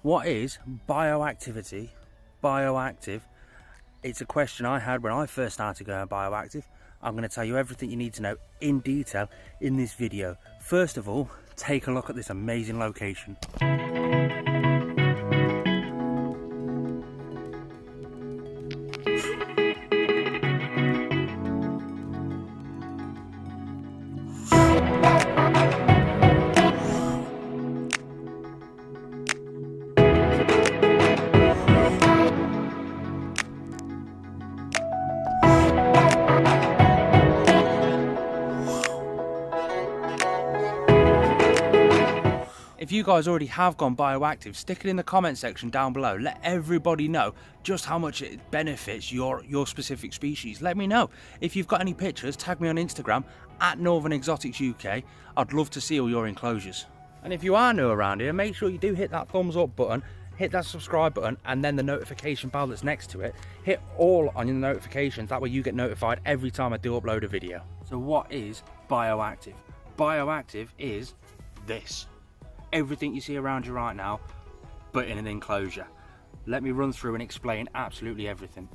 What is bioactivity? Bioactive? It's a question I had when I first started going bioactive. I'm going to tell you everything you need to know in detail in this video. First of all, take a look at this amazing location. If you guys already have gone bioactive, stick it in the comment section down below. Let everybody know just how much it benefits your specific species. Let me know. If you've got any pictures, tag me on Instagram at Northern Exotics UK. I'd love to see all your enclosures. And if you are new around here, make sure you do hit that thumbs up button, hit that subscribe button, and then the notification bell that's next to it. Hit all on your notifications, that way you get notified every time I do upload a video. So what is bioactive? Bioactive is this. Everything you see around you right now, but in an enclosure. Let me run through and explain absolutely everything.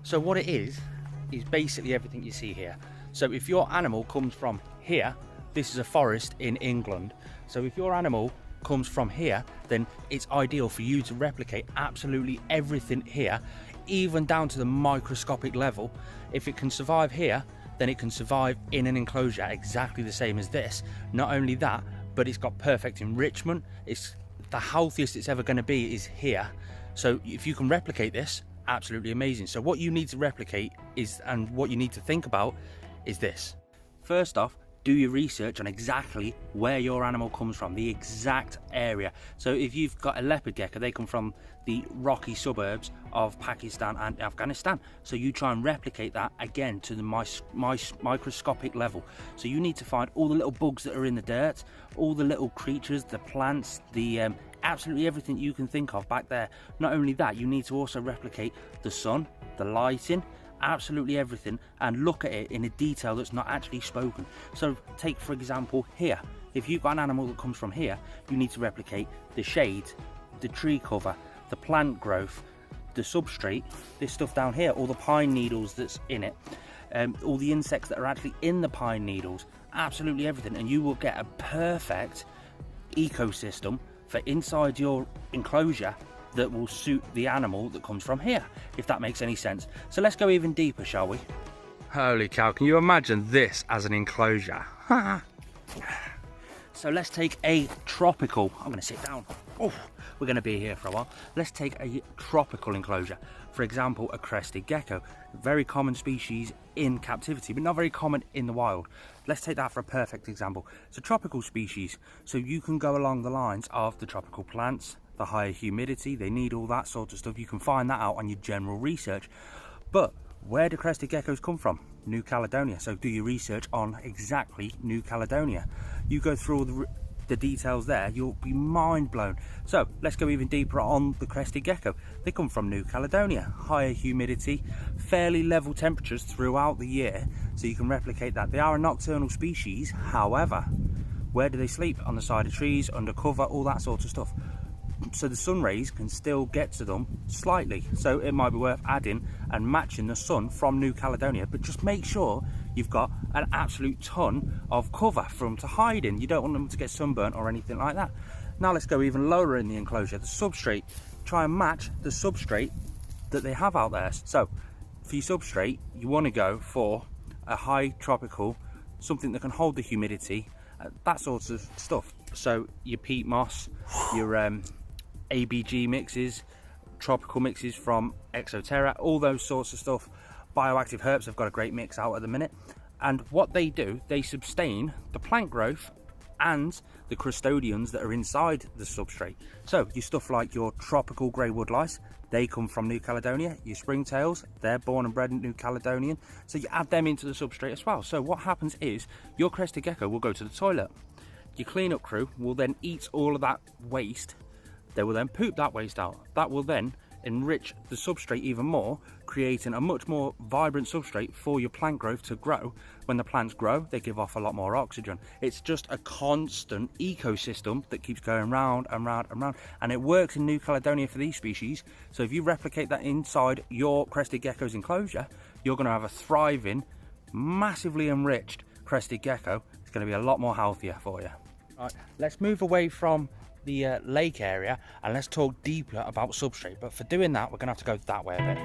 So what it is basically everything you see here. So if your animal comes from here, this is a forest in England. So if your animal comes from here, then it's ideal for you to replicate absolutely everything here, even down to the microscopic level. If it can survive here, then it can survive in an enclosure exactly the same as this. Not only that, but it's got perfect enrichment. It's the healthiest it's ever going to be is here. So if you can replicate this, absolutely amazing. So what you need to replicate is, and what you need to think about is this. First off, do your research on exactly where your animal comes from, the exact area. So if you've got a leopard gecko, they come from the rocky suburbs of Pakistan and Afghanistan. So you try and replicate that again to the microscopic level. So you need to find all the little bugs that are in the dirt, all the little creatures, the plants, the absolutely everything you can think of back there. Not only that, you need to also replicate the sun, the lighting, absolutely everything, and look at it in a detail that's not actually spoken. So take for example here, if you've got an animal that comes from here, you need to replicate the shade, the tree cover, the plant growth, the substrate, this stuff down here, all the pine needles that's in it, all the insects that are actually in the pine needles, absolutely everything, and you will get a perfect ecosystem for inside your enclosure that will suit the animal that comes from here, if that makes any sense. So let's go even deeper, shall we? Holy cow, can you imagine this as an enclosure? So let's take a tropical, I'm gonna sit down. Oh, we're gonna be here for a while. Let's take a tropical enclosure. For example, a crested gecko, very common species in captivity, but not very common in the wild. Let's take that for a perfect example. It's a tropical species, so you can go along the lines of the tropical plants, the higher humidity, they need all that sort of stuff. You can find that out on your general research. But where do crested geckos come from? New Caledonia. So do your research on exactly New Caledonia. You go through all the details there, you'll be mind blown. So let's go even deeper on the crested gecko. They come from New Caledonia. Higher humidity, fairly level temperatures throughout the year, so you can replicate that. They are a nocturnal species, however, where do they sleep? On the side of trees, under cover, all that sort of stuff. So the sun rays can still get to them slightly, so it might be worth adding and matching the sun from New Caledonia, but just make sure you've got an absolute ton of cover for them to hide in. You don't want them to get sunburnt or anything like that. Now let's go even lower in the enclosure, the substrate. Try and match the substrate that they have out there. So for your substrate, you want to go for a high tropical, something that can hold the humidity, that sort of stuff. So your peat moss, your ABG mixes, tropical mixes from Exoterra, all those sorts of stuff. BioActive Herbs have got a great mix out at the minute, and what they do, they sustain the plant growth and the custodians that are inside the substrate. So your stuff like your tropical grey wood lice, they come from New Caledonia. Your springtails, they're born and bred in New Caledonian, so you add them into the substrate as well. So what happens is your crested gecko will go to the toilet. Your cleanup crew will then eat all of that waste. They will then poop that waste out. That will then enrich the substrate even more, creating a much more vibrant substrate for your plant growth to grow. When the plants grow, they give off a lot more oxygen. It's just a constant ecosystem that keeps going round and round and round, and it works in New Caledonia for these species. So if you replicate that inside your crested gecko's enclosure, you're going to have a thriving, massively enriched crested gecko. It's going to be a lot more healthier for you. Right, let's move away from the lake area and let's talk deeper about substrate, but for doing that we're going to have to go that way a bit.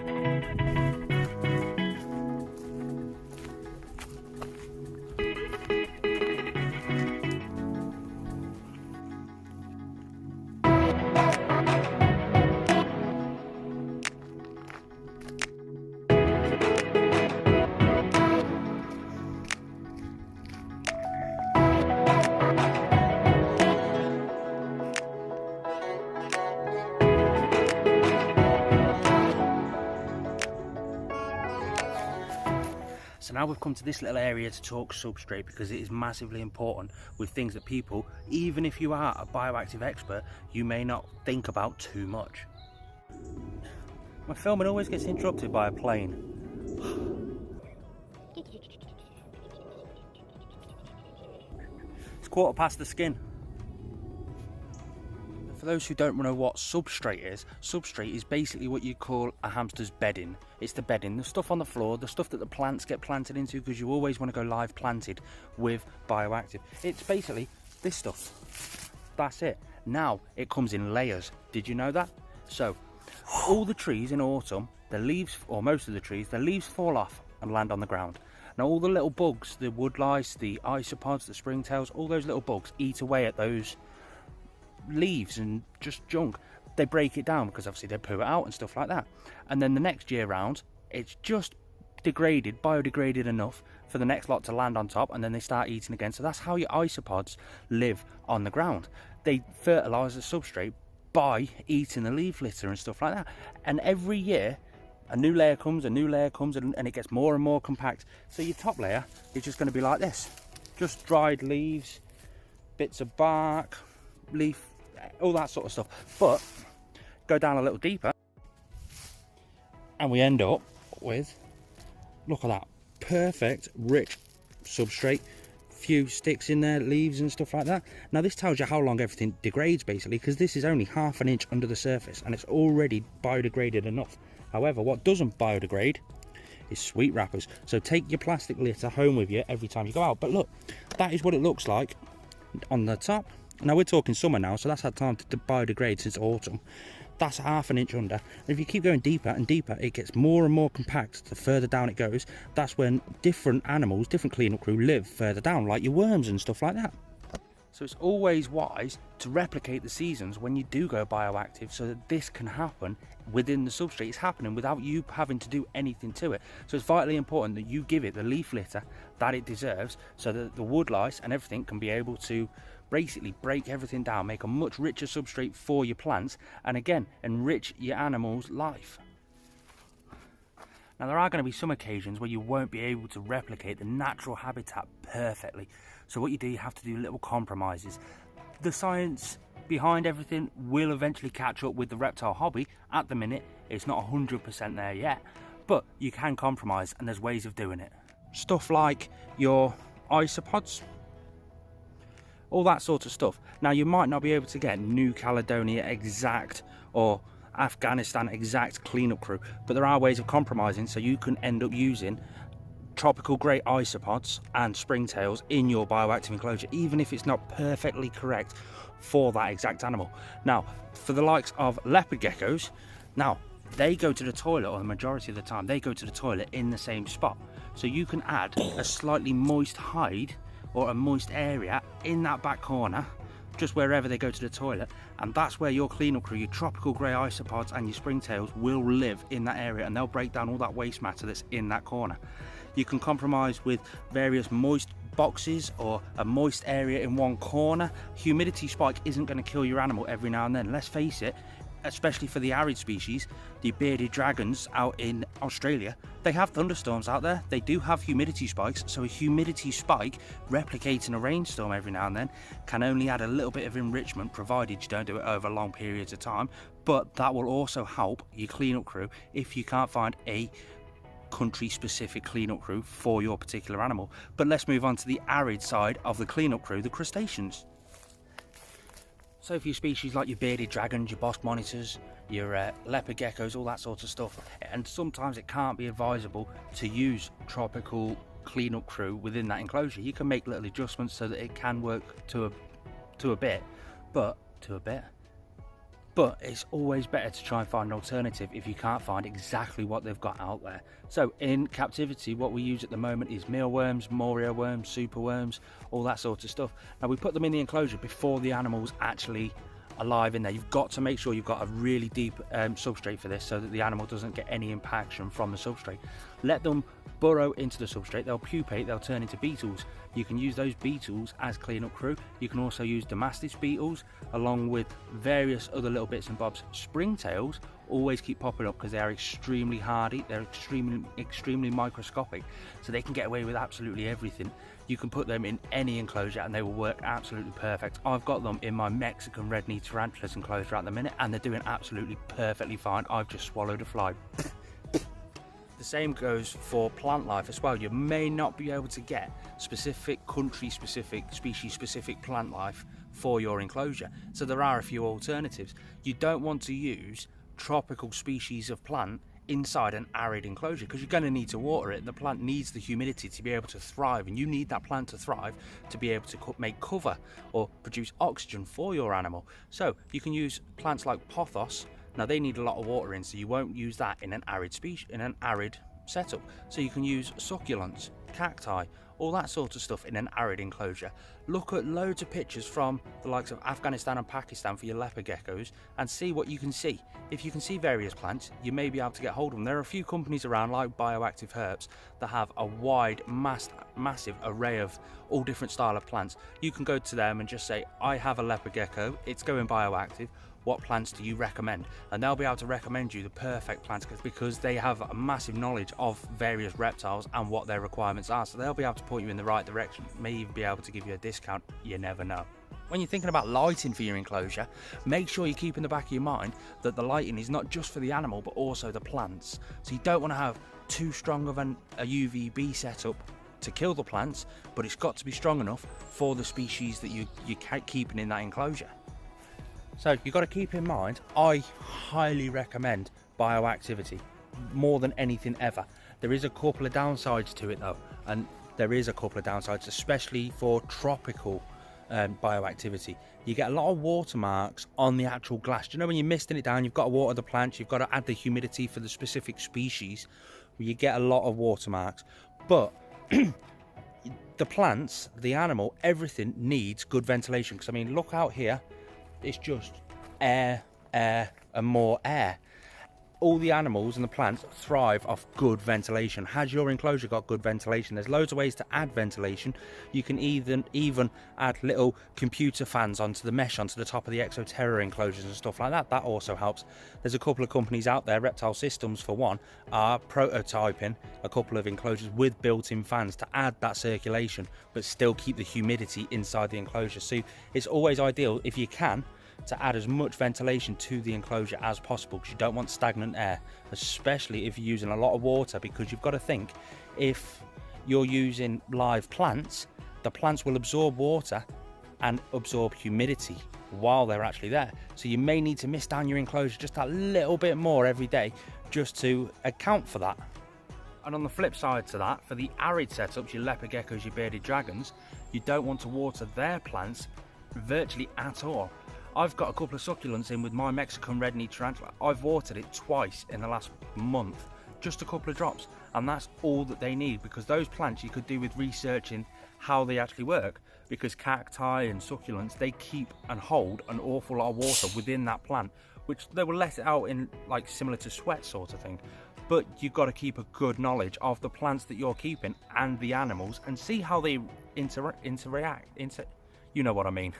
So now we've come to this little area to talk substrate, because it is massively important with things that people, even if you are a bioactive expert, you may not think about too much. My filming always gets interrupted by a plane. It's 1/4 the skin. For those who don't know what substrate is basically what you call a hamster's bedding. It's the bedding, the stuff on the floor, the stuff that the plants get planted into, because you always want to go live planted with BioActive. It's basically this stuff. That's it. Now it comes in layers. Did you know that? So all the trees in autumn, the leaves, or most of the trees, the leaves fall off and land on the ground. Now all the little bugs, the wood lice, the isopods, the springtails, all those little bugs eat away at those leaves and just junk. They break it down because obviously they poo it out and stuff like that, and then the next year round it's just biodegraded enough for the next lot to land on top, and then they start eating again. So that's how your isopods live on the ground. They fertilize the substrate by eating the leaf litter and stuff like that, and every year a new layer comes, and it gets more and more compact. So your top layer is just going to be like this, just dried leaves, bits of bark, leaf, all that sort of stuff. But go down a little deeper and we end up with, look at that, perfect rich substrate, few sticks in there, leaves and stuff like that. Now this tells you how long everything degrades basically, because this is only 1/2 inch under the surface and it's already biodegraded enough. However, what doesn't biodegrade is sweet wrappers. So take your plastic litter home with you every time you go out. But look, that is what it looks like on the top. Now we're talking summer now, so that's had time to biodegrade since autumn. That's 1/2 inch under. And if you keep going deeper and deeper, it gets more and more compact the further down it goes. That's when different animals, different cleanup crew live further down, like your worms and stuff like that. So it's always wise to replicate the seasons when you do go bioactive, so that this can happen within the substrate. It's happening without you having to do anything to it. So it's vitally important that you give it the leaf litter that it deserves, so that the wood lice and everything can be able to basically break everything down, make a much richer substrate for your plants, and again, enrich your animal's life. Now there are going to be some occasions where you won't be able to replicate the natural habitat perfectly. So what you do, you have to do little compromises. The science behind everything will eventually catch up with the reptile hobby. At the minute, it's not 100% there yet, but you can compromise and there's ways of doing it. Stuff like your isopods, all that sort of stuff. Now you might not be able to get New Caledonia exact or Afghanistan exact cleanup crew, but there are ways of compromising, so you can end up using tropical grey isopods and springtails in your bioactive enclosure, even if it's not perfectly correct for that exact animal. Now for the likes of leopard geckos, now they go to the toilet, or the majority of the time they go to the toilet in the same spot, so you can add a slightly moist hide or a moist area in that back corner, just wherever they go to the toilet, and that's where your cleanup crew, your tropical grey isopods and your springtails will live, in that area, and they'll break down all that waste matter that's in that corner. You can compromise with various moist boxes or a moist area in one corner. Humidity spike isn't going to kill your animal every now and then. Let's face it, especially for the arid species, the bearded dragons out in Australia, they have thunderstorms out there. They do have humidity spikes, so a humidity spike replicating a rainstorm every now and then can only add a little bit of enrichment, provided you don't do it over long periods of time. But that will also help your cleanup crew if you can't find a country specific cleanup crew for your particular animal. But let's move on to the arid side of the cleanup crew, the crustaceans. So for your species like your bearded dragons, your bosque monitors, your leopard geckos, all that sort of stuff, and sometimes it can't be advisable to use tropical cleanup crew within that enclosure. You can make little adjustments so that it can work to a bit, but it's always better to try and find an alternative if you can't find exactly what they've got out there. So in captivity, what we use at the moment is mealworms, morio worms, superworms, all that sort of stuff. Now we put them in the enclosure before the animal's actually alive in there. You've got to make sure you've got a really deep substrate for this, so that the animal doesn't get any impaction from the substrate. Let them burrow into the substrate, they'll pupate, they'll turn into beetles. You can use those beetles as cleanup crew. You can also use Damastis beetles along with various other little bits and bobs. Springtails always keep popping up because they are extremely hardy, they're extremely microscopic, so they can get away with absolutely everything. You can put them in any enclosure and they will work absolutely perfect. I've got them in my Mexican red-knee tarantulas enclosure at the minute and they're doing absolutely perfectly fine. I've just swallowed a fly. The same goes for plant life as well. You may not be able to get specific country specific, species specific plant life for your enclosure, so there are a few alternatives. You don't want to use tropical species of plant inside an arid enclosure because you're going to need to water it. The plant needs the humidity to be able to thrive, and you need that plant to thrive to be able to make cover or produce oxygen for your animal. So you can use plants like pothos. Now they need a lot of watering, so you won't use that in an arid species, in an arid setup. So you can use succulents, cacti, all that sort of stuff in an arid enclosure. Look at loads of pictures from the likes of Afghanistan and Pakistan for your leopard geckos and see what you can see. If you can see various plants, you may be able to get hold of them. There are a few companies around like BioActive Herbs that have a wide, massive array of all different style of plants. You can go to them and just say, I have a leopard gecko, it's going bioactive, what plants do you recommend? And they'll be able to recommend you the perfect plants because they have a massive knowledge of various reptiles and what their requirements are. So they'll be able to point you in the right direction, may even be able to give you a discount, you never know. When you're thinking about lighting for your enclosure, make sure you keep in the back of your mind that the lighting is not just for the animal but also the plants. So you don't want to have too strong of a UVB setup to kill the plants, but it's got to be strong enough for the species that you're keeping in that enclosure. So you've got to keep in mind, I highly recommend bioactivity more than anything ever. There is a couple of downsides to it though, and there is a couple of downsides, especially for tropical bioactivity. You get a lot of watermarks on the actual glass. Do you know when you're misting it down, you've got to water the plants, you've got to add the humidity for the specific species, you get a lot of watermarks. But the plants, the animal, everything needs good ventilation. Because I mean, look out here, it's just air, air, and more air. All the animals and the plants thrive off good ventilation. Has your enclosure got good ventilation? There's loads of ways to add ventilation. You can even add little computer fans onto the mesh, onto the top of the Exoterra enclosures and stuff like that. That also helps. There's a couple of companies out there, Reptile Systems for one, are prototyping a couple of enclosures with built-in fans to add that circulation, but still keep the humidity inside the enclosure. So it's always ideal, if you can, to add as much ventilation to the enclosure as possible, because you don't want stagnant air, especially if you're using a lot of water, because you've got to think, if you're using live plants, the plants will absorb water and absorb humidity while they're actually there. So you may need to mist down your enclosure just a little bit more every day just to account for that. And on the flip side to that, for the arid setups, your leopard geckos, your bearded dragons, you don't want to water their plants virtually at all. I've got a couple of succulents in with my Mexican red-knee tarantula. I've watered it twice in the last month, just a couple of drops, and that's all that they need, because those plants you could do with researching how they actually work, because cacti and succulents, they keep and hold an awful lot of water within that plant, which they will let it out in, like, similar to sweat sort of thing. But you've got to keep a good knowledge of the plants that you're keeping and the animals and see how they interact. You know what I mean.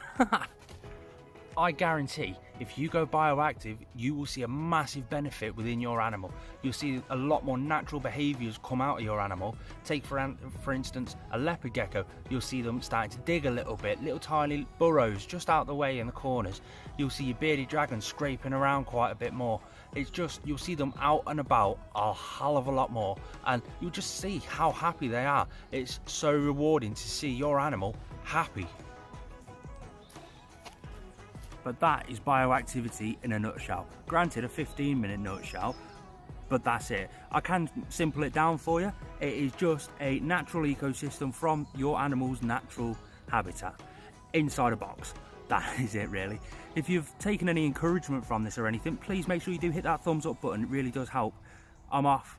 I guarantee If you go bioactive, you will see a massive benefit within your animal. You'll see a lot more natural behaviors come out of your animal. Take for instance a leopard gecko. You'll see them starting to dig a little bit, little tiny burrows just out the way in the corners. You'll see your bearded dragon scraping around quite a bit more. It's just, you'll see them out and about a hell of a lot more, and you'll just see how happy they are. It's so rewarding to see your animal happy. But that is bioactivity in a nutshell. Granted, a 15-minute nutshell, but that's it. I can simple it down for you. It is just a natural ecosystem from your animal's natural habitat inside a box. That is it, really. If you've taken any encouragement from this or anything, please make sure you do hit that thumbs up button. It really does help. I'm off.